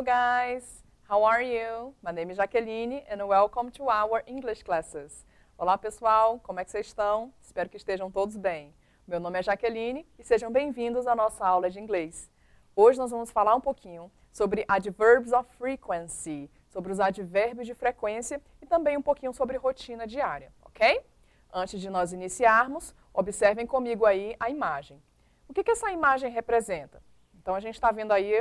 Hello guys, how are you? My name is Jaqueline and welcome to our English classes. Olá pessoal, como é que vocês estão? Espero que estejam todos bem. Meu nome é Jaqueline e sejam bem-vindos à nossa aula de inglês. Hoje nós vamos falar um pouquinho sobre adverbs of frequency, sobre os advérbios de frequência e também um pouquinho sobre rotina diária, ok? Antes de nós iniciarmos, observem comigo aí a imagem. O que essa imagem representa? Então, a gente está vendo aí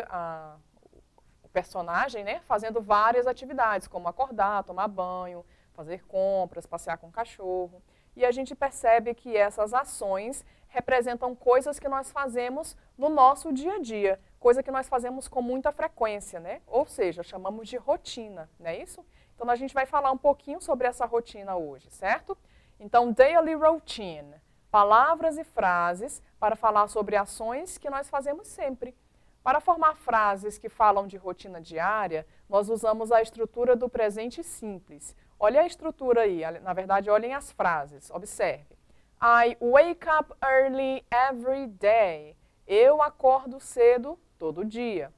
o personagem, né, fazendo várias atividades, como acordar, tomar banho, fazer compras, passear com o cachorro. E a gente percebe que essas ações representam coisas que nós fazemos no nosso dia a dia, coisa que nós fazemos com muita frequência, né? Ou seja, chamamos de rotina, não é isso? Então, a gente vai falar um pouquinho sobre essa rotina hoje, certo? Então, daily routine. Palavras e frases para falar sobre ações que nós fazemos sempre. Para formar frases que falam de rotina diária, nós usamos a estrutura do presente simples. Olha a estrutura aí, na verdade, olhem as frases, observe. I wake up early every day. Eu acordo cedo todo dia.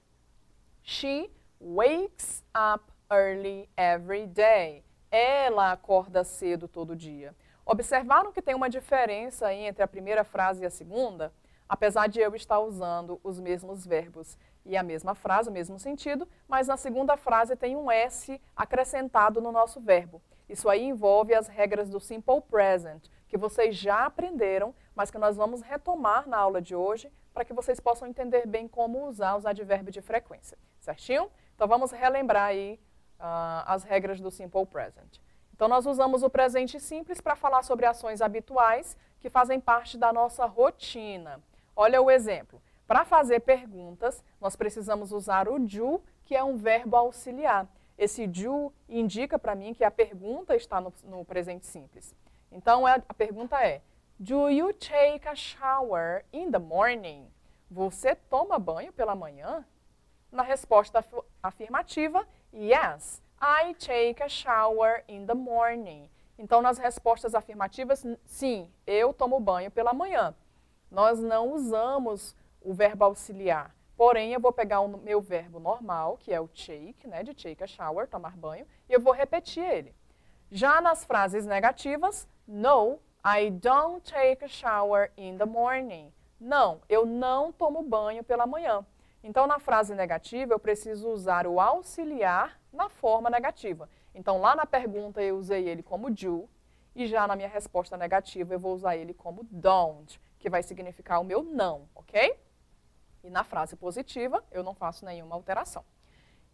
She wakes up early every day. Ela acorda cedo todo dia. Observaram que tem uma diferença aí entre a primeira frase e a segunda? Apesar de eu estar usando os mesmos verbos e a mesma frase, o mesmo sentido, mas na segunda frase tem um S acrescentado no nosso verbo. Isso aí envolve as regras do Simple Present, que vocês já aprenderam, mas que nós vamos retomar na aula de hoje para que vocês possam entender bem como usar os advérbios de frequência, certinho? Então vamos relembrar aí as regras do Simple Present. Então, nós usamos o presente simples para falar sobre ações habituais que fazem parte da nossa rotina. Olha o exemplo. Para fazer perguntas, nós precisamos usar o do, que é um verbo auxiliar. Esse do indica para mim que a pergunta está no presente simples. Então, a pergunta é, do you take a shower in the morning? Você toma banho pela manhã? Na resposta afirmativa, yes. I take a shower in the morning. Então, nas respostas afirmativas, sim, eu tomo banho pela manhã. Nós não usamos o verbo auxiliar. Porém, eu vou pegar o meu verbo normal, que é o take, né, de take a shower, tomar banho, e eu vou repetir ele. Já nas frases negativas, no, I don't take a shower in the morning. Não, eu não tomo banho pela manhã. Então, na frase negativa, eu preciso usar o auxiliar na forma negativa. Então, lá na pergunta, eu usei ele como do, e já na minha resposta negativa, eu vou usar ele como don't, que vai significar o meu não, ok? E na frase positiva, eu não faço nenhuma alteração.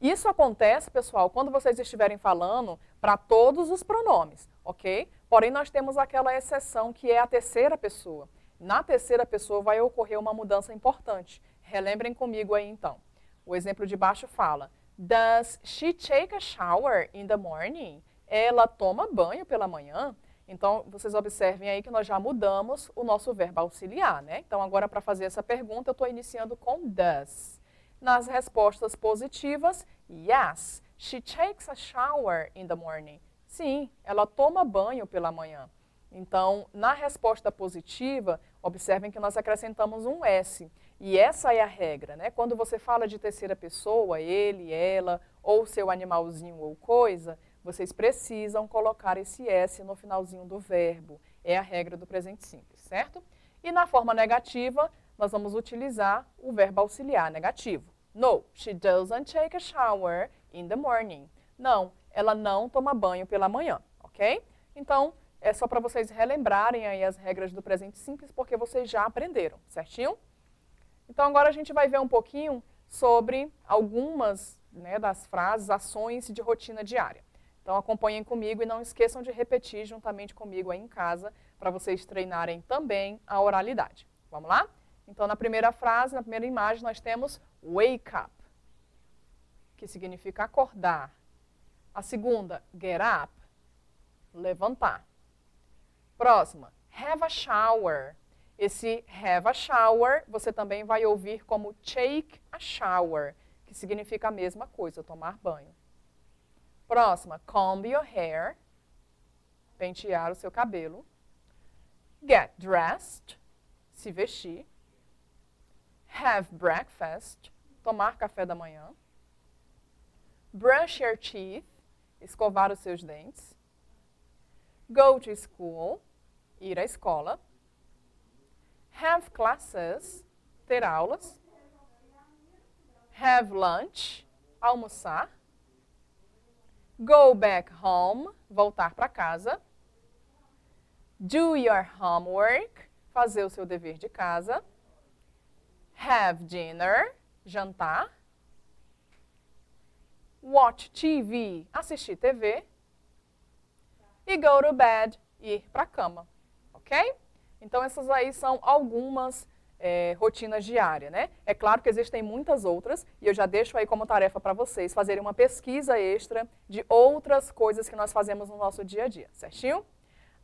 Isso acontece, pessoal, quando vocês estiverem falando para todos os pronomes, ok? Porém, nós temos aquela exceção que é a terceira pessoa. Na terceira pessoa vai ocorrer uma mudança importante. Relembrem comigo aí, então. O exemplo de baixo fala, does she take a shower in the morning? Ela toma banho pela manhã? Então, vocês observem aí que nós já mudamos o nosso verbo auxiliar, né? Então, agora, para fazer essa pergunta, eu estou iniciando com does. Nas respostas positivas, yes, she takes a shower in the morning. Sim, ela toma banho pela manhã. Então, na resposta positiva, observem que nós acrescentamos um S. E essa é a regra, né? Quando você fala de terceira pessoa, ele, ela, ou seu animalzinho ou coisa, vocês precisam colocar esse S no finalzinho do verbo. É a regra do presente simples, certo? E na forma negativa, nós vamos utilizar o verbo auxiliar negativo. No, she doesn't take a shower in the morning. Não, ela não toma banho pela manhã, ok? Então, é só para vocês relembrarem aí as regras do presente simples, porque vocês já aprenderam, certinho? Então, agora a gente vai ver um pouquinho sobre algumas, né, das frases, ações de rotina diária. Então, acompanhem comigo e não esqueçam de repetir juntamente comigo aí em casa, para vocês treinarem também a oralidade. Vamos lá? Então, na primeira frase, na primeira imagem, nós temos wake up, que significa acordar. A segunda, get up, levantar. Próxima, have a shower. Esse have a shower, você também vai ouvir como take a shower, que significa a mesma coisa, tomar banho. Próxima, comb your hair, pentear o seu cabelo. Get dressed, se vestir. Have breakfast, tomar café da manhã. brush your teeth, escovar os seus dentes. Go to school, ir à escola. Have classes, ter aulas. Have lunch, almoçar. Go back home, voltar para casa. Do your homework, fazer o seu dever de casa. Have dinner, jantar. Watch TV, assistir TV. E go to bed, ir para a cama. Ok? Então, essas aí são algumas rotinas diárias, né? É claro que existem muitas outras, e eu já deixo aí como tarefa para vocês fazerem uma pesquisa extra de outras coisas que nós fazemos no nosso dia a dia, certinho?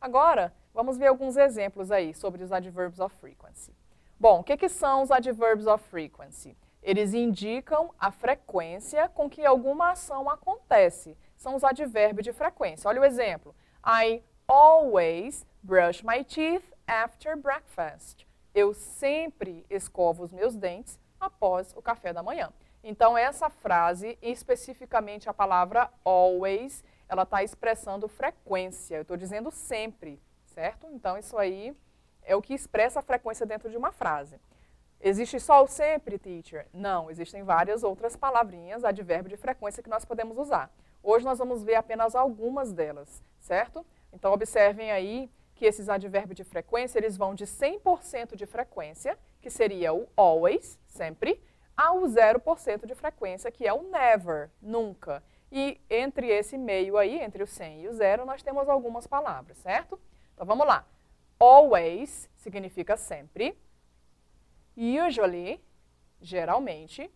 Agora, vamos ver alguns exemplos aí sobre os adverbs of frequency. Bom, o que são os adverbs of frequency? Eles indicam a frequência com que alguma ação acontece. São os advérbios de frequência. Olha o exemplo. I always brush my teeth after breakfast. Eu sempre escovo os meus dentes após o café da manhã. Então, essa frase, especificamente a palavra always, ela está expressando frequência. Eu estou dizendo sempre, certo? Então, isso aí é o que expressa a frequência dentro de uma frase. Existe só o sempre, teacher? Não, existem várias outras palavrinhas, advérbio de frequência, que nós podemos usar. Hoje nós vamos ver apenas algumas delas, certo? Então, observem aí que esses advérbios de frequência, eles vão de 100% de frequência, que seria o always, sempre, ao 0% de frequência, que é o never, nunca. E entre esse meio aí, entre o 100 e o 0, nós temos algumas palavras, certo? Então, vamos lá. Always significa sempre. Usually, geralmente.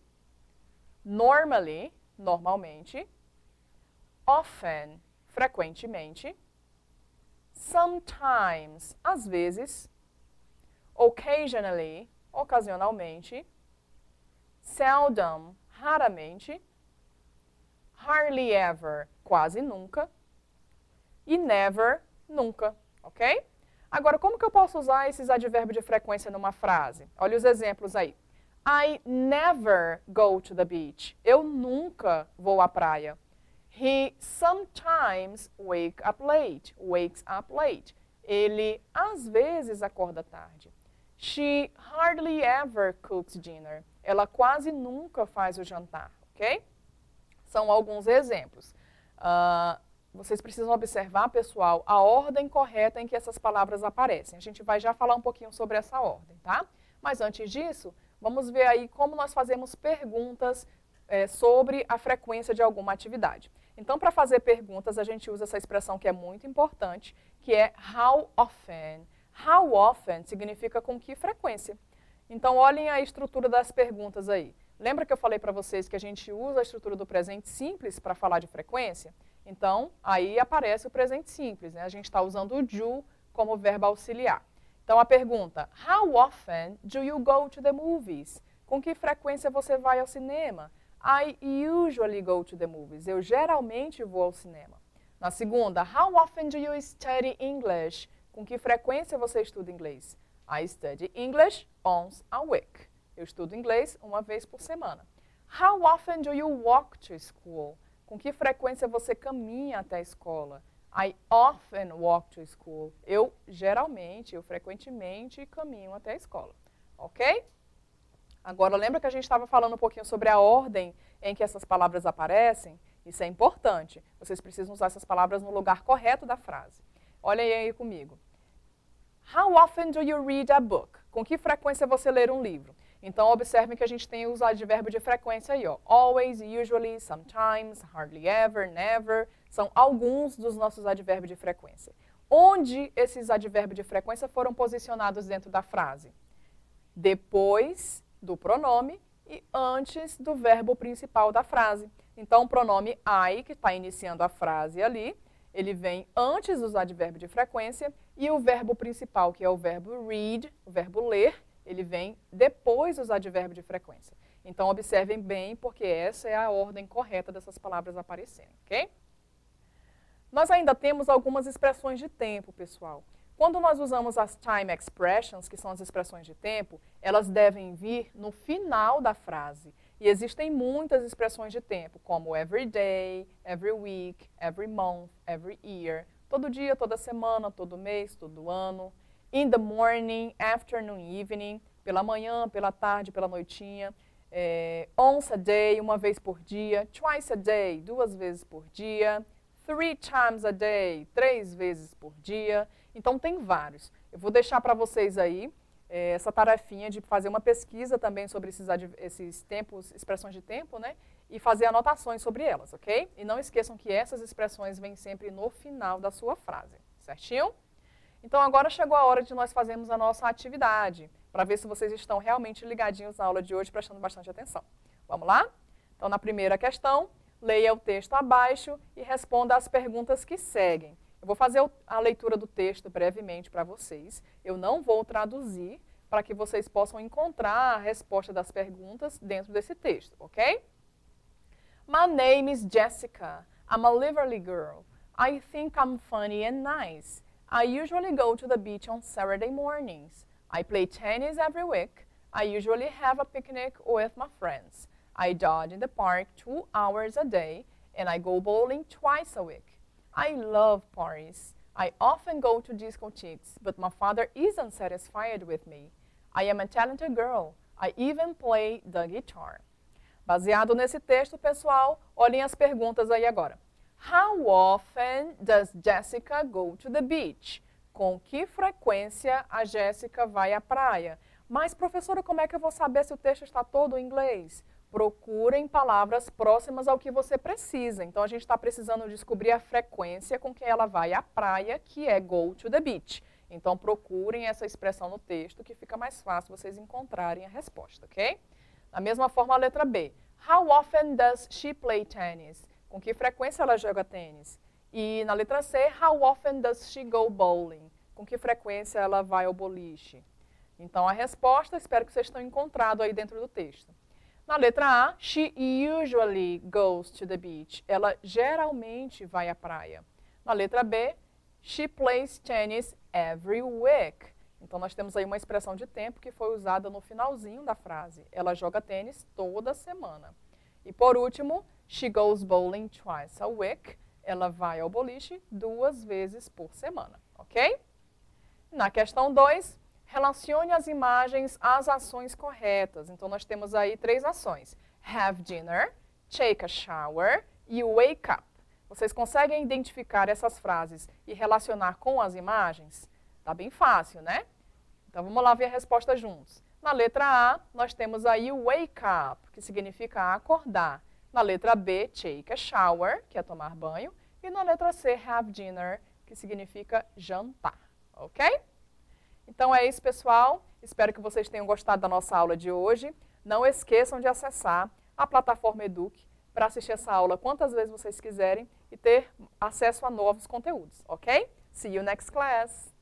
Normally, normalmente. Often, frequentemente. Sometimes, às vezes. Occasionally, ocasionalmente. Seldom, raramente. Hardly ever, quase nunca. E never, nunca, ok? Agora, como que eu posso usar esses advérbios de frequência numa frase? Olha os exemplos aí. I never go to the beach. Eu nunca vou à praia. He sometimes wakes up late. Ele, às vezes, acorda tarde. She hardly ever cooks dinner. Ela quase nunca faz o jantar, ok? São alguns exemplos. Vocês precisam observar, pessoal, a ordem correta em que essas palavras aparecem. A gente vai já falar um pouquinho sobre essa ordem, tá? Mas antes disso, vamos ver aí como nós fazemos perguntas sobre a frequência de alguma atividade. Então, para fazer perguntas, a gente usa essa expressão que é muito importante, que é how often. How often significa com que frequência. Então, olhem a estrutura das perguntas aí. Lembra que eu falei para vocês que a gente usa a estrutura do presente simples para falar de frequência? Então, aí aparece o presente simples, né? A gente está usando o do como verbo auxiliar. Então, a pergunta, how often do you go to the movies? Com que frequência você vai ao cinema? I usually go to the movies. Eu geralmente vou ao cinema. Na segunda, how often do you study English? Com que frequência você estuda inglês? I study English once a week. Eu estudo inglês uma vez por semana. How often do you walk to school? Com que frequência você caminha até a escola? I often walk to school. Eu frequentemente caminho até a escola. Ok? Agora, lembra que a gente estava falando um pouquinho sobre a ordem em que essas palavras aparecem? Isso é importante. Vocês precisam usar essas palavras no lugar correto da frase. Olha aí comigo. How often do you read a book? Com que frequência você lê um livro? Então, observem que a gente tem os advérbios de frequência aí, ó. Always, usually, sometimes, hardly ever, never. São alguns dos nossos advérbios de frequência. Onde esses advérbios de frequência foram posicionados dentro da frase? Depois do pronome e antes do verbo principal da frase. Então, o pronome I, que está iniciando a frase ali, ele vem antes dos advérbios de frequência e o verbo principal, que é o verbo read, o verbo ler, ele vem depois dos advérbios de frequência. Então, observem bem, porque essa é a ordem correta dessas palavras aparecerem, ok? Nós ainda temos algumas expressões de tempo, pessoal. Quando nós usamos as time expressions, que são as expressões de tempo, elas devem vir no final da frase. E existem muitas expressões de tempo, como every day, every week, every month, every year. Todo dia, toda semana, todo mês, todo ano. In the morning, afternoon, evening. Pela manhã, pela tarde, pela noitinha. Once a day, uma vez por dia. Twice a day, 2 vezes por dia. 3 times a day, 3 vezes por dia. Então, tem vários. Eu vou deixar para vocês aí essa tarefinha de fazer uma pesquisa também sobre esses tempos, expressões de tempo, né? E fazer anotações sobre elas, ok? E não esqueçam que essas expressões vêm sempre no final da sua frase, certinho? Então, agora chegou a hora de nós fazermos a nossa atividade, para ver se vocês estão realmente ligadinhos na aula de hoje, prestando bastante atenção. Vamos lá? Então, na primeira questão, leia o texto abaixo e responda as perguntas que seguem. Eu vou fazer a leitura do texto brevemente para vocês. Eu não vou traduzir para que vocês possam encontrar a resposta das perguntas dentro desse texto, ok? My name is Jessica. I'm a Liverly girl. I think I'm funny and nice. I usually go to the beach on Saturday mornings. I play tennis every week. I usually have a picnic with my friends. I dodge in the park 2 hours a day, and I go bowling twice a week. I love parties. I often go to discotheques, but my father isn't satisfied with me. I am a talented girl. I even play the guitar. Baseado nesse texto, pessoal, olhem as perguntas aí agora. How often does Jessica go to the beach? Com que frequência a Jéssica vai à praia? Mas, professora, como é que eu vou saber se o texto está todo em inglês? Procurem palavras próximas ao que você precisa. Então, a gente está precisando descobrir a frequência com que ela vai à praia, que é go to the beach. Então, procurem essa expressão no texto, que fica mais fácil vocês encontrarem a resposta, ok? Da mesma forma, a letra B. How often does she play tennis? Com que frequência ela joga tênis? E na letra C, how often does she go bowling? Com que frequência ela vai ao boliche? Então, a resposta, espero que vocês tenham encontrado aí dentro do texto. Na letra A, she usually goes to the beach. Ela geralmente vai à praia. Na letra B, she plays tennis every week. Então, nós temos aí uma expressão de tempo que foi usada no finalzinho da frase. Ela joga tênis toda semana. E por último, she goes bowling twice a week. Ela vai ao boliche 2 vezes por semana, ok? Na questão 2, relacione as imagens às ações corretas. Então, nós temos aí 3 ações. Have dinner, take a shower e wake up. Vocês conseguem identificar essas frases e relacionar com as imagens? Tá bem fácil, né? Então, vamos lá ver a resposta juntos. Na letra A, nós temos aí o wake up, que significa acordar. Na letra B, take a shower, que é tomar banho. E na letra C, have dinner, que significa jantar, ok? Então é isso, pessoal. Espero que vocês tenham gostado da nossa aula de hoje. Não esqueçam de acessar a plataforma Eduque para assistir essa aula quantas vezes vocês quiserem e ter acesso a novos conteúdos, ok? See you next class!